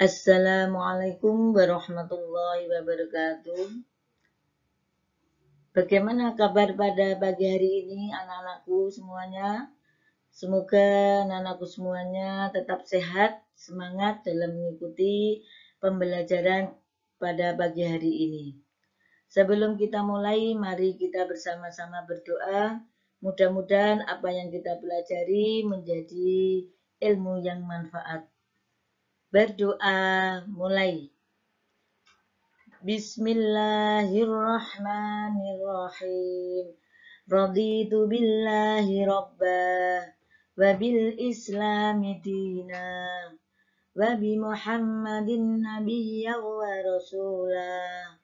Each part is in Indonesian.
Assalamualaikum warahmatullahi wabarakatuh. Bagaimana kabar pada pagi hari ini anak-anakku semuanya? Semoga anak-anakku semuanya tetap sehat, semangat dalam mengikuti pembelajaran pada pagi hari ini. Sebelum kita mulai, mari kita bersama-sama berdoa. Mudah-mudahan apa yang kita pelajari menjadi ilmu yang manfaat. Berdoa mulai. Bismillahirrahmanirrahim. Raditu billahi rabbah wa bil islami dina wa bi Muhammadin nabiyya wa rasulah.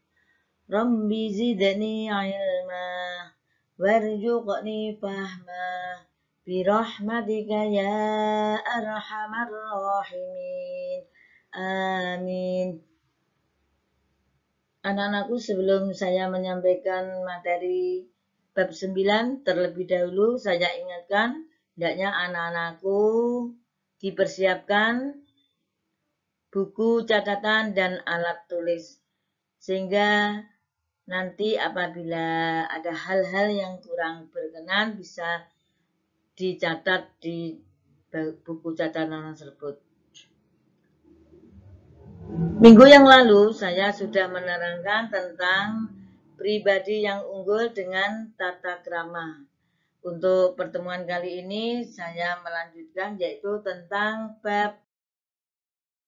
Rabbi zidni ilma warzuqni fahma bi rahmatika ya arhamar rahimin. Amin. Anak-anakku, sebelum saya menyampaikan materi bab 9, terlebih dahulu saya ingatkan, hendaknya anak-anakku dipersiapkan buku catatan dan alat tulis. Sehingga nanti apabila ada hal-hal yang kurang berkenan bisa dicatat di buku catatan tersebut. Minggu yang lalu saya sudah menerangkan tentang pribadi yang unggul dengan tata krama. Untuk pertemuan kali ini saya melanjutkan yaitu tentang bab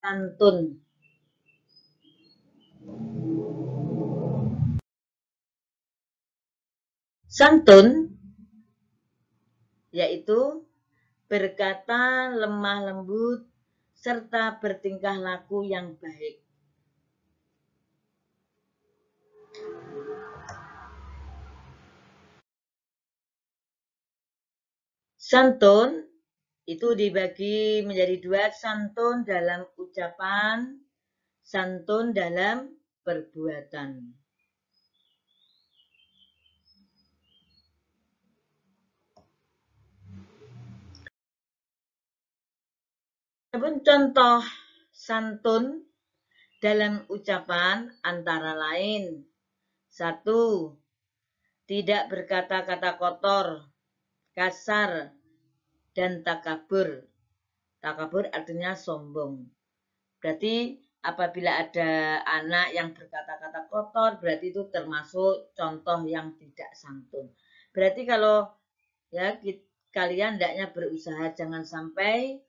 santun. Santun yaitu berkata lemah lembut serta bertingkah laku yang baik. Santun itu dibagi menjadi dua, santun dalam ucapan, santun dalam perbuatan. Contoh santun dalam ucapan antara lain: 1. Tidak berkata-kata kotor, kasar, dan takabur. Takabur artinya sombong. Berarti apabila ada anak yang berkata-kata kotor, berarti itu termasuk contoh yang tidak santun. Berarti kalau ya kalian hendaknya berusaha jangan sampai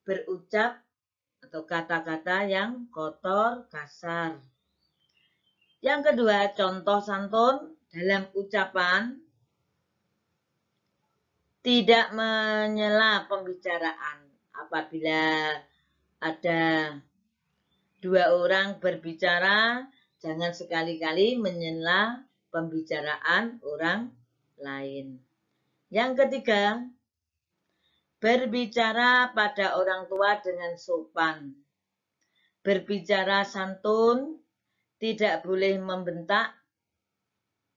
berucap atau kata-kata yang kotor, kasar. Yang kedua, contoh santun dalam ucapan tidak menyela pembicaraan. Apabila ada dua orang berbicara, jangan sekali-kali menyela pembicaraan orang lain. Yang ketiga, berbicara pada orang tua dengan sopan. Berbicara santun, tidak boleh membentak,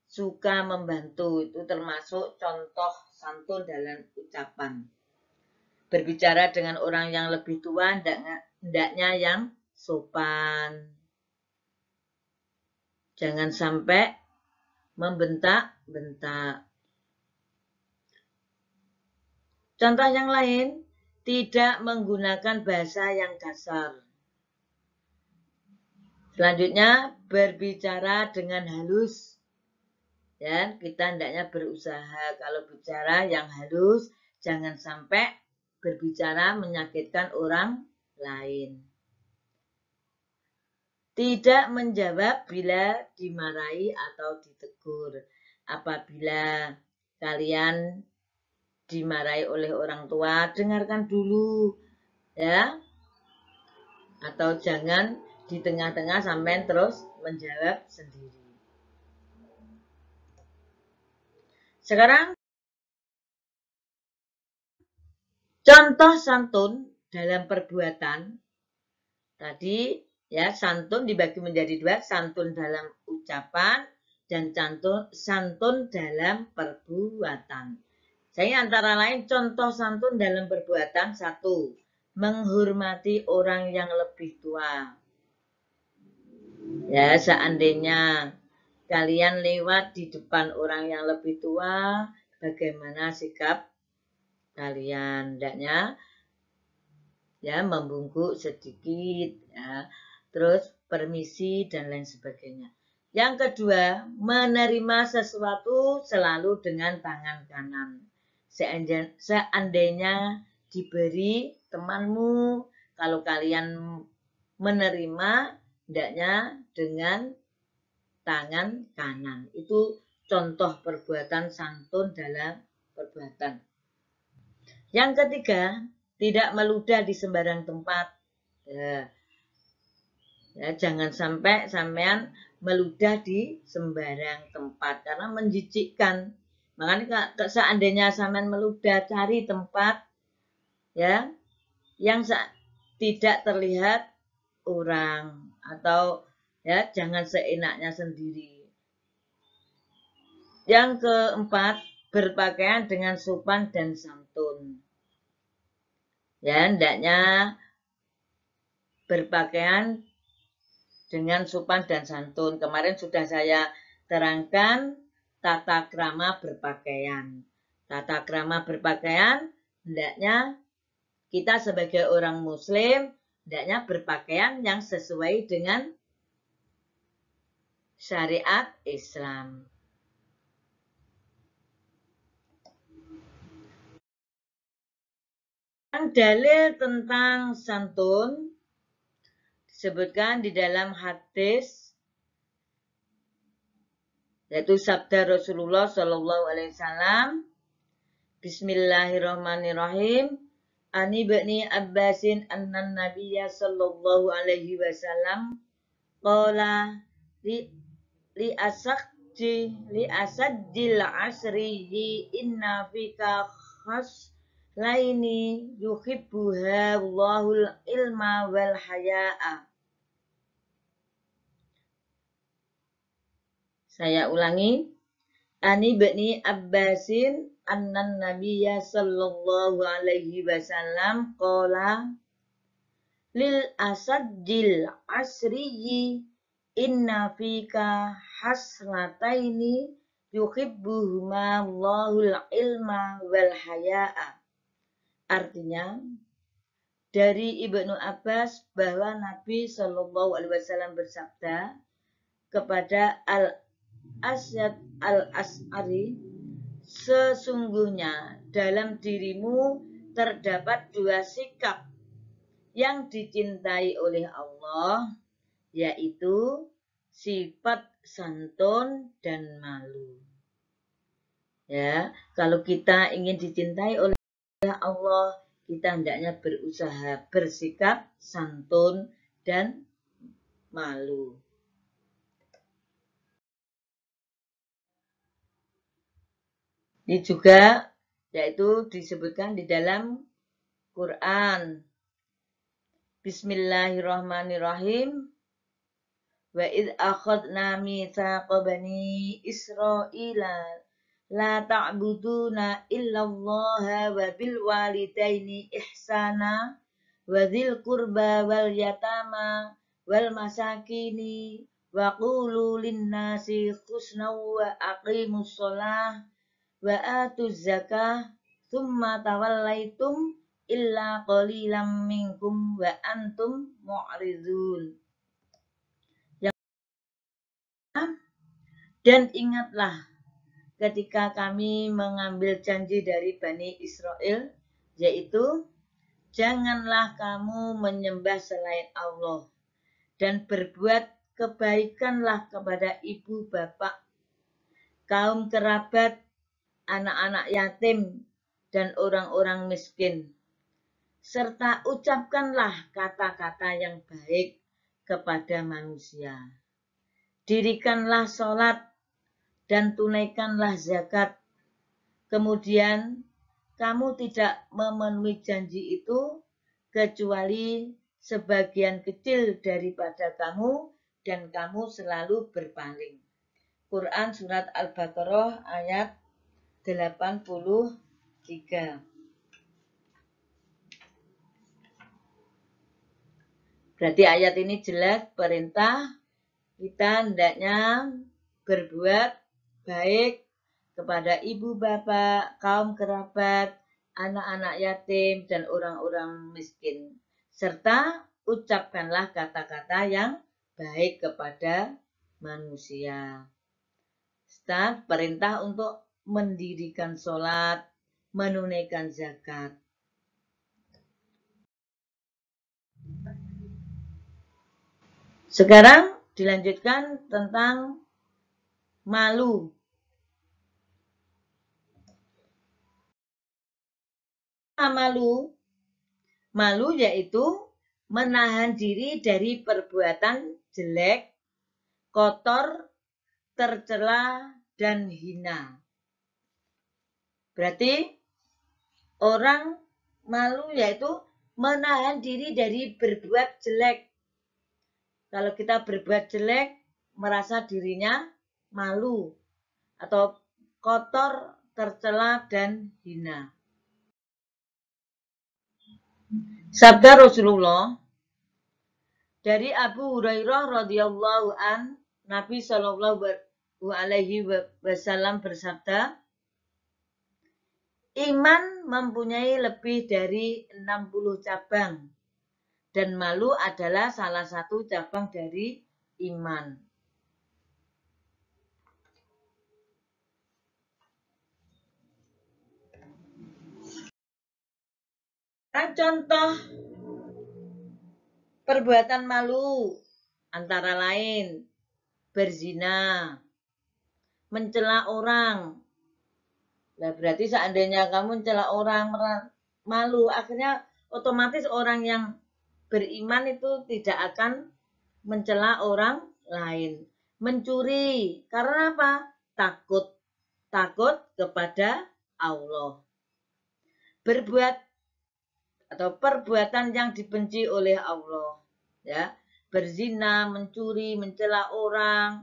suka membantu. Itu termasuk contoh santun dalam ucapan. Berbicara dengan orang yang lebih tua, hendaknya yang sopan. Jangan sampai membentak-bentak. Contoh yang lain, tidak menggunakan bahasa yang kasar. Selanjutnya, berbicara dengan halus. Ya, kita hendaknya berusaha kalau bicara yang halus, jangan sampai berbicara menyakitkan orang lain. Tidak menjawab bila dimarahi atau ditegur. Apabila kalian dimarahi oleh orang tua, dengarkan dulu, ya. Atau jangan di tengah-tengah sampai terus menjawab sendiri. Sekarang contoh santun dalam perbuatan. Tadi ya, santun dibagi menjadi dua, santun dalam ucapan dan santun dalam perbuatan. Saya antara lain contoh santun dalam perbuatan: 1. menghormati orang yang lebih tua. Ya, seandainya kalian lewat di depan orang yang lebih tua, bagaimana sikap kalian? Hendaknya ya membungkuk sedikit, ya, terus permisi dan lain sebagainya. Yang kedua, menerima sesuatu selalu dengan tangan kanan. Seandainya diberi temanmu, kalau kalian menerima, hendaknya dengan tangan kanan. Itu contoh perbuatan santun dalam perbuatan. Yang ketiga, tidak meludah di sembarang tempat. Ya, jangan sampai sampean meludah di sembarang tempat karena menjijikkan. Makanya seandainya sampean meludah, cari tempat ya yang tidak terlihat orang atau ya jangan seenaknya sendiri. Yang keempat, berpakaian dengan sopan dan santun. Ya, hendaknya berpakaian dengan sopan dan santun. Kemarin sudah saya terangkan tata krama berpakaian. Tata krama berpakaian, hendaknya kita sebagai orang muslim, hendaknya berpakaian yang sesuai dengan syariat Islam. Dalil tentang santun disebutkan di dalam hadis yaitu sabda Rasulullah Shallallahu Alaihi Wasallam. Bismillahirrahmanirrahim. Ani bani Abbasin annan Nabiyya Shallallahu Alaihi Wasallam qala li asadjil asrihi inna fika khas laini yuhibbuha Allahul ilma wal haya'a. Saya ulangi. Ani bani Abbasin annan Nabiyya sallallahu alaihi wasallam qala lil asadjil asriyi inna fika haslataini yuhibbuhuma Allahul ilma wal haya'a. Artinya dari Ibnu Abbas bahwa Nabi Shallallahu Alaihi Wasallam bersabda kepada Al-Asyad Al-As'ari, sesungguhnya dalam dirimu terdapat dua sikap yang dicintai oleh Allah, yaitu sifat santun dan malu. Ya, kalau kita ingin dicintai oleh Allah, kita hendaknya berusaha bersikap santun dan malu. Ini juga yaitu disebutkan di dalam Quran. Bismillahirrahmanirrahim. Wa id akhadna mitsaqa bani Israila la ta'buduna illallah wa bil walidaini ihsana wa dzil qurba wal yatama wal masakini wa qulu lin-nasi husna wa aqimus shalah wa atuz zakah tsumma tawallaitum illa qalilam minkum wa antum mu'ridun. Dan ingatlah ketika kami mengambil janji dari Bani Israel, yaitu janganlah kamu menyembah selain Allah dan berbuat kebaikanlah kepada ibu bapak, kaum kerabat, anak-anak yatim, dan orang-orang miskin. Serta ucapkanlah kata-kata yang baik kepada manusia. Dirikanlah sholat dan tunaikanlah zakat. Kemudian kamu tidak memenuhi janji itu kecuali sebagian kecil daripada kamu dan kamu selalu berpaling. Quran Surat Al-Baqarah ayat 83. Berarti ayat ini jelas perintah kita hendaknya berbuat baik kepada ibu bapak, kaum kerabat, anak-anak yatim, dan orang-orang miskin. Serta ucapkanlah kata-kata yang baik kepada manusia. Start perintah untuk mendirikan sholat, menunaikan zakat. Sekarang dilanjutkan tentang malu. Malu yaitu menahan diri dari perbuatan jelek, kotor, tercela, dan hina. Berarti orang malu yaitu menahan diri dari berbuat jelek. Kalau kita berbuat jelek, merasa dirinya malu atau kotor, tercela, dan hina. Sabda Rasulullah dari Abu Hurairah radhiyallahu an, Nabi Shallallahu alaihi wasallam bersabda, iman mempunyai lebih dari 60 cabang dan malu adalah salah satu cabang dari iman. Contoh perbuatan malu antara lain berzina, mencela orang. Nah, berarti seandainya kamu mencela orang malu, akhirnya otomatis orang yang beriman itu tidak akan mencela orang lain. Mencuri, karena apa? Takut kepada Allah. Berbuat atau perbuatan yang dibenci oleh Allah, ya, berzina, mencuri, mencela orang,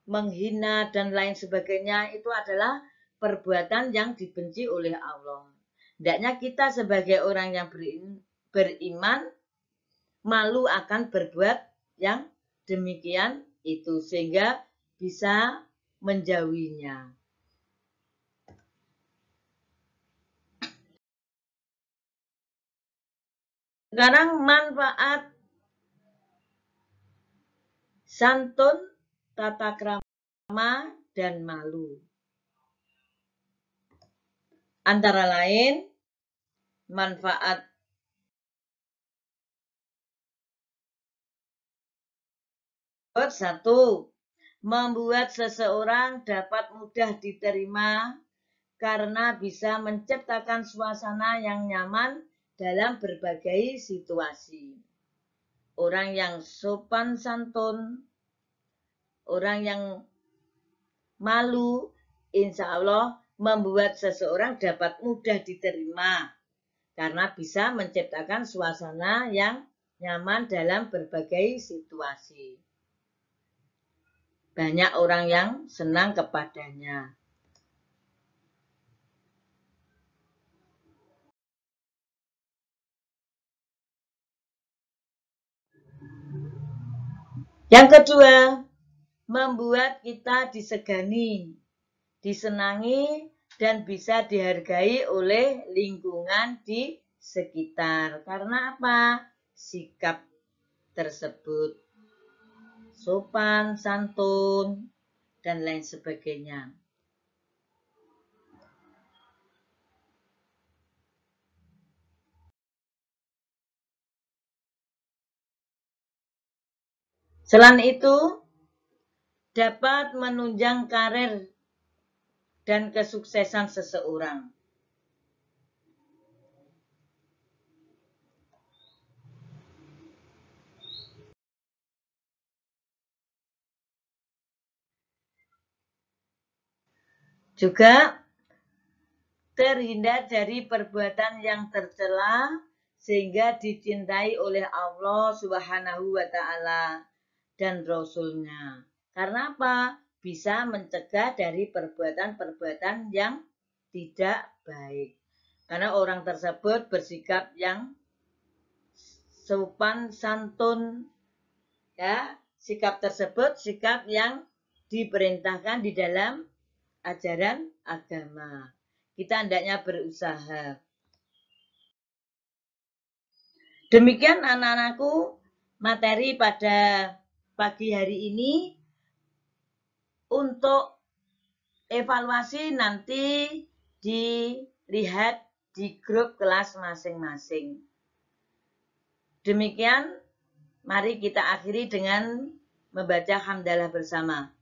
menghina dan lain sebagainya itu adalah perbuatan yang dibenci oleh Allah. Hendaknya kita sebagai orang yang beriman malu akan berbuat yang demikian itu sehingga bisa menjauhinya. Sekarang manfaat santun, tata krama, dan malu. Antara lain, manfaat satu, membuat seseorang dapat mudah diterima karena bisa menciptakan suasana yang nyaman dalam berbagai situasi. Orang yang sopan santun, orang yang malu, insya Allah membuat seseorang dapat mudah diterima karena bisa menciptakan suasana yang nyaman dalam berbagai situasi. Banyak orang yang senang kepadanya. Yang kedua, membuat kita disegani, disenangi, dan bisa dihargai oleh lingkungan di sekitar. Karena apa? Sikap tersebut sopan, santun, dan lain sebagainya. Selain itu, dapat menunjang karir dan kesuksesan seseorang. Juga terhindar dari perbuatan yang tercela sehingga dicintai oleh Allah Subhanahu wa taala dan Rasul-Nya. Karena apa? Bisa mencegah dari perbuatan-perbuatan yang tidak baik. Karena orang tersebut bersikap yang sopan santun. Ya, sikap tersebut sikap yang diperintahkan di dalam ajaran agama. Kita hendaknya berusaha. Demikian anak-anakku materi pada pagi hari ini. Untuk evaluasi nanti dilihat di grup kelas masing-masing. Demikian, mari kita akhiri dengan membaca hamdalah bersama.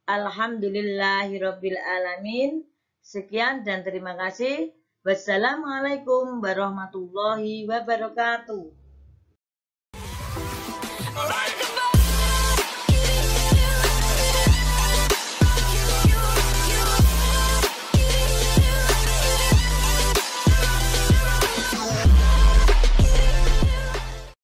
Alhamdulillahirabbil alamin. Sekian dan terima kasih. Wassalamualaikum warahmatullahi wabarakatuh.